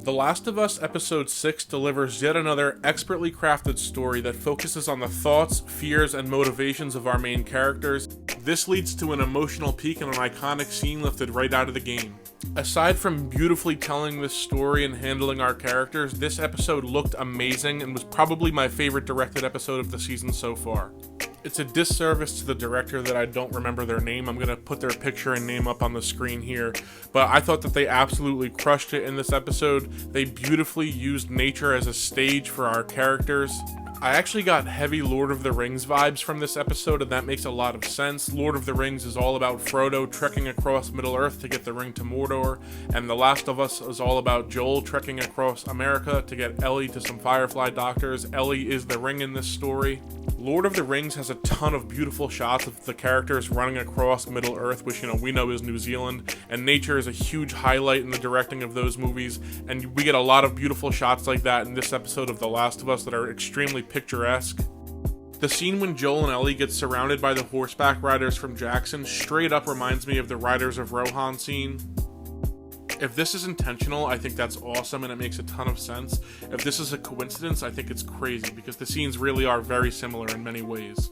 The Last of Us Episode 6 delivers yet another expertly crafted story that focuses on the thoughts, fears, and motivations of our main characters. This leads to an emotional peak and an iconic scene lifted right out of the game. Aside from beautifully telling this story and handling our characters, this episode looked amazing and was probably my favorite directed episode of the season so far. It's a disservice to the director that I don't remember their name. I'm going to put their picture and name up on the screen here. But I thought that they absolutely crushed it in this episode. They beautifully used nature as a stage for our characters. I actually got heavy Lord of the Rings vibes from this episode, and that makes a lot of sense. Lord of the Rings is all about Frodo trekking across Middle-earth to get the ring to Mordor, and The Last of Us is all about Joel trekking across America to get Ellie to some Firefly doctors. Ellie is the ring in this story. Lord of the Rings has a ton of beautiful shots of the characters running across Middle-earth, which we know is New Zealand, and nature is a huge highlight in the directing of those movies, and we get a lot of beautiful shots like that in this episode of The Last of Us that are extremely picturesque. The scene when Joel and Ellie get surrounded by the horseback riders from Jackson straight up reminds me of the Riders of Rohan scene. If this is intentional, I think that's awesome and it makes a ton of sense. If this is a coincidence, I think it's crazy because the scenes really are very similar in many ways.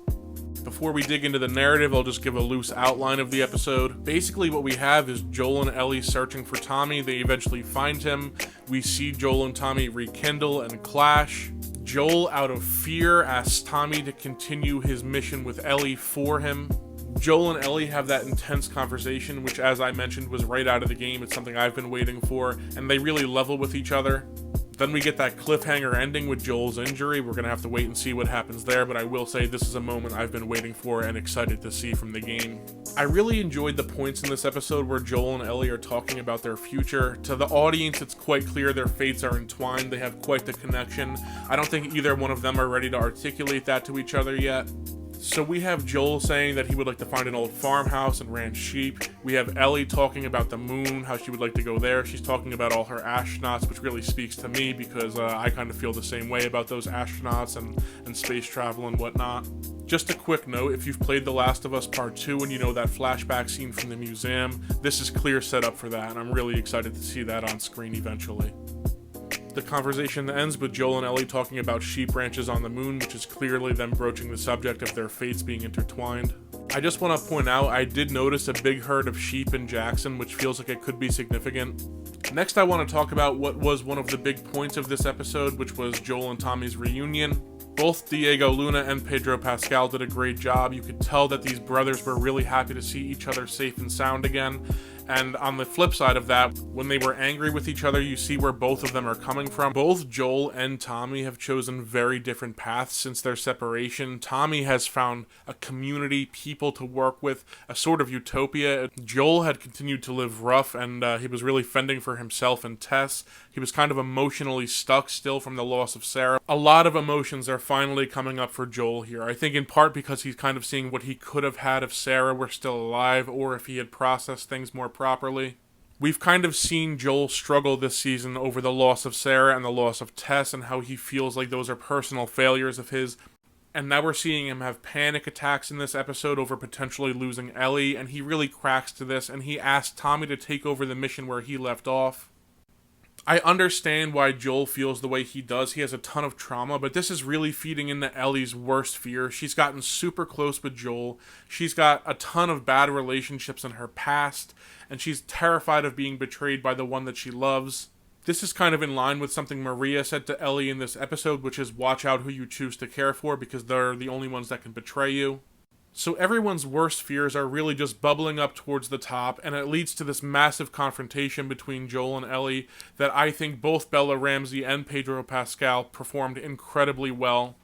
Before we dig into the narrative, I'll just give a loose outline of the episode. Basically what we have is Joel and Ellie searching for Tommy. They eventually find him. We see Joel and Tommy rekindle and clash. Joel, out of fear, asks Tommy to continue his mission with Ellie for him. Joel and Ellie have that intense conversation, which, as I mentioned, was right out of the game. It's something I've been waiting for, and they really level with each other. Then we get that cliffhanger ending with Joel's injury. We're going to have to wait and see what happens there, but I will say this is a moment I've been waiting for and excited to see from the game. I really enjoyed the points in this episode where Joel and Ellie are talking about their future. To the audience, it's quite clear their fates are entwined. They have quite the connection. I don't think either one of them are ready to articulate that to each other yet. So we have Joel saying that he would like to find an old farmhouse and ranch sheep. We have Ellie talking about the moon, how she would like to go there. She's talking about all her astronauts, which really speaks to me because I kind of feel the same way about those astronauts and space travel and whatnot. Just a quick note, if you've played The Last of Us Part 2 and you know that flashback scene from the museum, this is clear setup for that, and I'm really excited to see that on screen eventually. The conversation ends with Joel and Ellie talking about sheep ranches on the moon, which is clearly them broaching the subject of their fates being intertwined. I just want to point out, I did notice a big herd of sheep in Jackson, which feels like it could be significant. Next, I want to talk about what was one of the big points of this episode, which was Joel and Tommy's reunion. Both Diego Luna and Pedro Pascal did a great job. You could tell that these brothers were really happy to see each other safe and sound again. And on the flip side of that, when they were angry with each other, you see where both of them are coming from. Both Joel and Tommy have chosen very different paths since their separation. Tommy has found a community, people to work with, a sort of utopia. Joel had continued to live rough, and he was really fending for himself and Tess. He was kind of emotionally stuck still from the loss of Sarah. A lot of emotions are finally coming up for Joel here. I think in part because he's kind of seeing what he could have had if Sarah were still alive, or if he had processed things more properly. We've kind of seen Joel struggle this season over the loss of Sarah and the loss of Tess, and how he feels like those are personal failures of his. And now we're seeing him have panic attacks in this episode over potentially losing Ellie, and he really cracks to this, and he asks Tommy to take over the mission where he left off. I understand why Joel feels the way he does. He has a ton of trauma, but this is really feeding into Ellie's worst fear. She's gotten super close with Joel. She's got a ton of bad relationships in her past, and she's terrified of being betrayed by the one that she loves. This is kind of in line with something Maria said to Ellie in this episode, which is watch out who you choose to care for because they're the only ones that can betray you. So everyone's worst fears are really just bubbling up towards the top, and it leads to this massive confrontation between Joel and Ellie that I think both Bella Ramsey and Pedro Pascal performed incredibly well.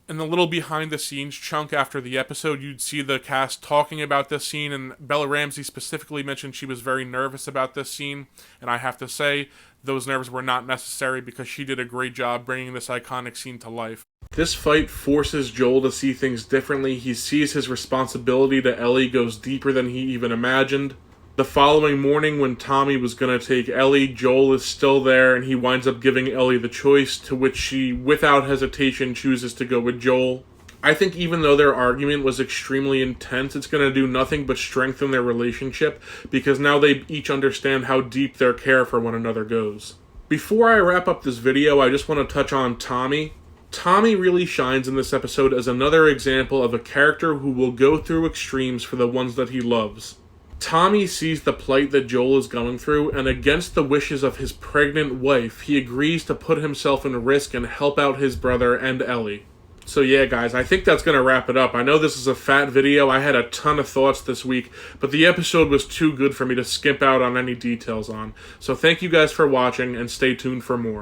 In the little behind-the-scenes chunk after the episode, you'd see the cast talking about this scene, and Bella Ramsey specifically mentioned she was very nervous about this scene, and I have to say, those nerves were not necessary because she did a great job bringing this iconic scene to life. This fight forces Joel to see things differently. He sees his responsibility to Ellie goes deeper than he even imagined. The following morning when Tommy was going to take Ellie, Joel is still there and he winds up giving Ellie the choice, to which she, without hesitation, chooses to go with Joel. I think even though their argument was extremely intense, it's going to do nothing but strengthen their relationship because now they each understand how deep their care for one another goes. Before I wrap up this video, I just want to touch on Tommy. Tommy really shines in this episode as another example of a character who will go through extremes for the ones that he loves. Tommy sees the plight that Joel is going through, and against the wishes of his pregnant wife, he agrees to put himself in risk and help out his brother and Ellie. So yeah, guys, I think that's going to wrap it up. I know this is a fat video. I had a ton of thoughts this week, but the episode was too good for me to skimp out on any details on. So thank you guys for watching, and stay tuned for more.